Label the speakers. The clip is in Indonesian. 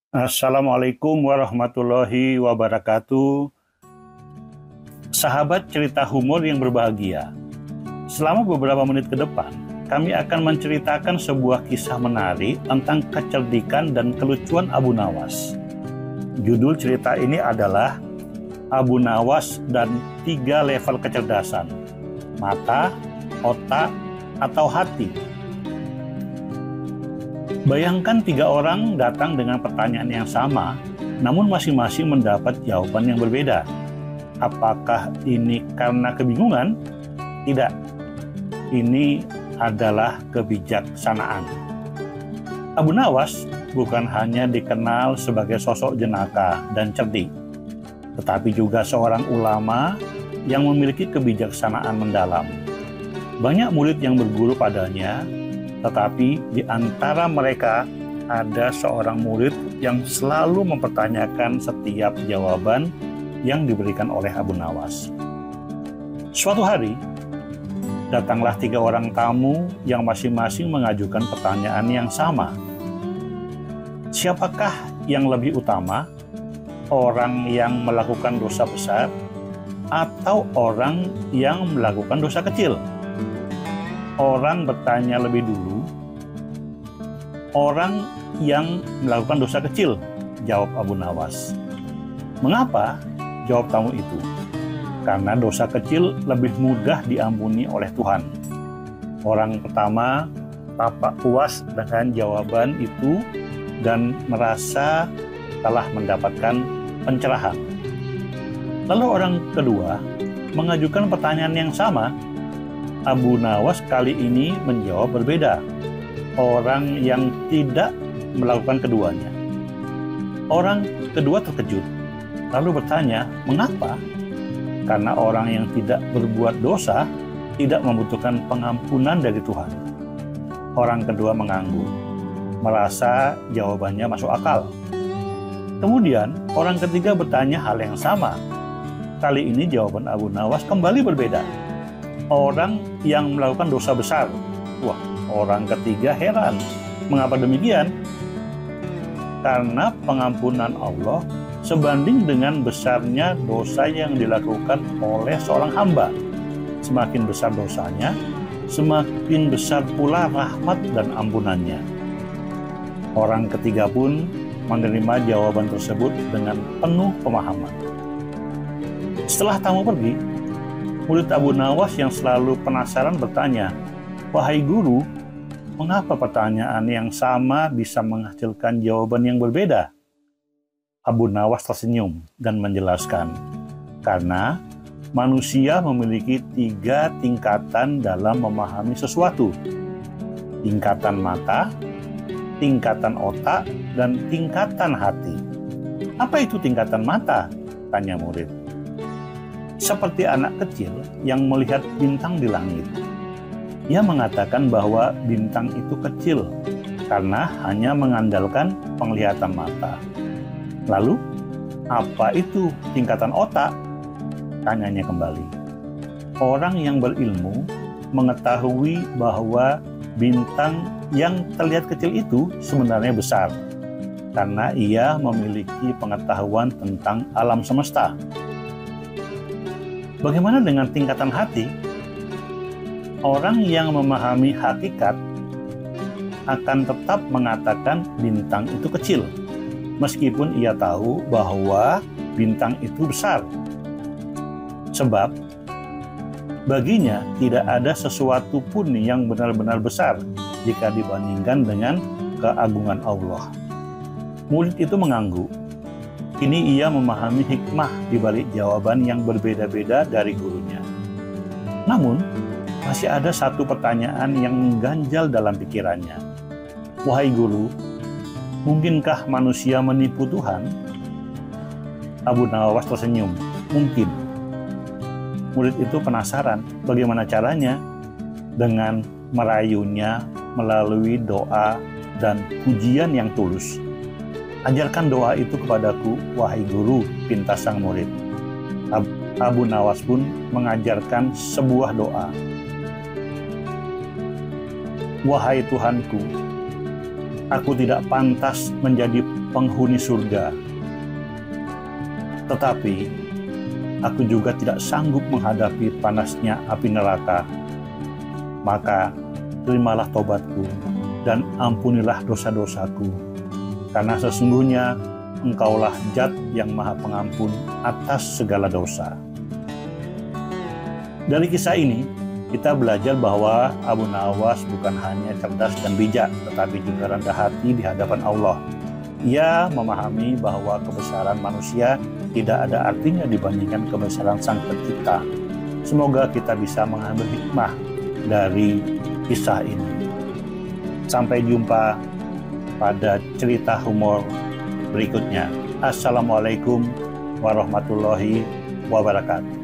Speaker 1: Assalamualaikum warahmatullahi wabarakatuh. Sahabat cerita humor yang berbahagia. Selama beberapa menit ke depan, kami akan menceritakan sebuah kisah menarik tentang kecerdikan dan kelucuan Abu Nawas. Judul cerita ini adalah Abu Nawas dan 3 level kecerdasan: mata, otak, atau hati. Bayangkan 3 orang datang dengan pertanyaan yang sama, namun masing-masing mendapat jawaban yang berbeda. Apakah ini karena kebingungan? Tidak. Ini adalah kebijaksanaan. Abu Nawas bukan hanya dikenal sebagai sosok jenaka dan cerdik, tetapi juga seorang ulama yang memiliki kebijaksanaan mendalam. Banyak murid yang berguru padanya, tetapi di antara mereka ada seorang murid yang selalu mempertanyakan setiap jawaban yang diberikan oleh Abu Nawas. Suatu hari, datanglah 3 orang tamu yang masing-masing mengajukan pertanyaan yang sama. Siapakah yang lebih utama? Orang yang melakukan dosa besar atau orang yang melakukan dosa kecil? Orang bertanya lebih dulu, orang yang melakukan dosa kecil, jawab Abu Nawas. Mengapa? Jawab tamu itu. Karena dosa kecil lebih mudah diampuni oleh Tuhan. Orang pertama tampak puas dengan jawaban itu dan merasa telah mendapatkan pencerahan. Lalu orang kedua mengajukan pertanyaan yang sama. Abu Nawas kali ini menjawab berbeda. Orang yang tidak melakukan keduanya. Orang kedua terkejut, lalu bertanya, mengapa? Karena orang yang tidak berbuat dosa tidak membutuhkan pengampunan dari Tuhan. Orang kedua mengangguk, merasa jawabannya masuk akal. Kemudian orang ketiga bertanya hal yang sama. Kali ini jawaban Abu Nawas kembali berbeda. Orang yang melakukan dosa besar. Wah, orang ketiga heran. Mengapa demikian? Karena pengampunan Allah sebanding dengan besarnya dosa yang dilakukan oleh seorang hamba. Semakin besar dosanya, semakin besar pula rahmat dan ampunannya. Orang ketiga pun menerima jawaban tersebut dengan penuh pemahaman. Setelah tamu pergi, murid Abu Nawas yang selalu penasaran bertanya, "Wahai guru, mengapa pertanyaan yang sama bisa menghasilkan jawaban yang berbeda?" Abu Nawas tersenyum dan menjelaskan, karena manusia memiliki 3 tingkatan dalam memahami sesuatu. Tingkatan mata, tingkatan otak, dan tingkatan hati. Apa itu tingkatan mata? Tanya murid. Seperti anak kecil yang melihat bintang di langit. Ia mengatakan bahwa bintang itu kecil karena hanya mengandalkan penglihatan mata. Lalu, apa itu tingkatan otak? Tanyanya kembali. Orang yang berilmu mengetahui bahwa bintang yang terlihat kecil itu sebenarnya besar karena ia memiliki pengetahuan tentang alam semesta. Bagaimana dengan tingkatan hati? Orang yang memahami hakikat akan tetap mengatakan bintang itu kecil, meskipun ia tahu bahwa bintang itu besar. Sebab, baginya tidak ada sesuatu pun yang benar-benar besar jika dibandingkan dengan keagungan Allah. Murid itu mengangguk. Kini ia memahami hikmah di balik jawaban yang berbeda-beda dari gurunya. Namun, masih ada satu pertanyaan yang mengganjal dalam pikirannya. Wahai guru, mungkinkah manusia menipu Tuhan? Abu Nawas tersenyum. Mungkin. Murid itu penasaran bagaimana caranya. Dengan merayunya melalui doa dan pujian yang tulus. Ajarkan doa itu kepadaku, wahai guru, pinta sang murid. Abu Nawas pun mengajarkan sebuah doa. Wahai Tuhanku, Aku tidak pantas menjadi penghuni surga, tetapi aku juga tidak sanggup menghadapi panasnya api neraka. Maka terimalah tobatku dan ampunilah dosa-dosaku, karena sesungguhnya Engkaulah Zat yang Maha Pengampun atas segala dosa. Dari kisah ini, kita belajar bahwa Abu Nawas bukan hanya cerdas dan bijak, tetapi juga rendah hati di hadapan Allah. Ia memahami bahwa kebesaran manusia tidak ada artinya dibandingkan kebesaran Sang Pencipta. Semoga kita bisa mengambil hikmah dari kisah ini. Sampai jumpa pada cerita humor berikutnya. Assalamualaikum warahmatullahi wabarakatuh.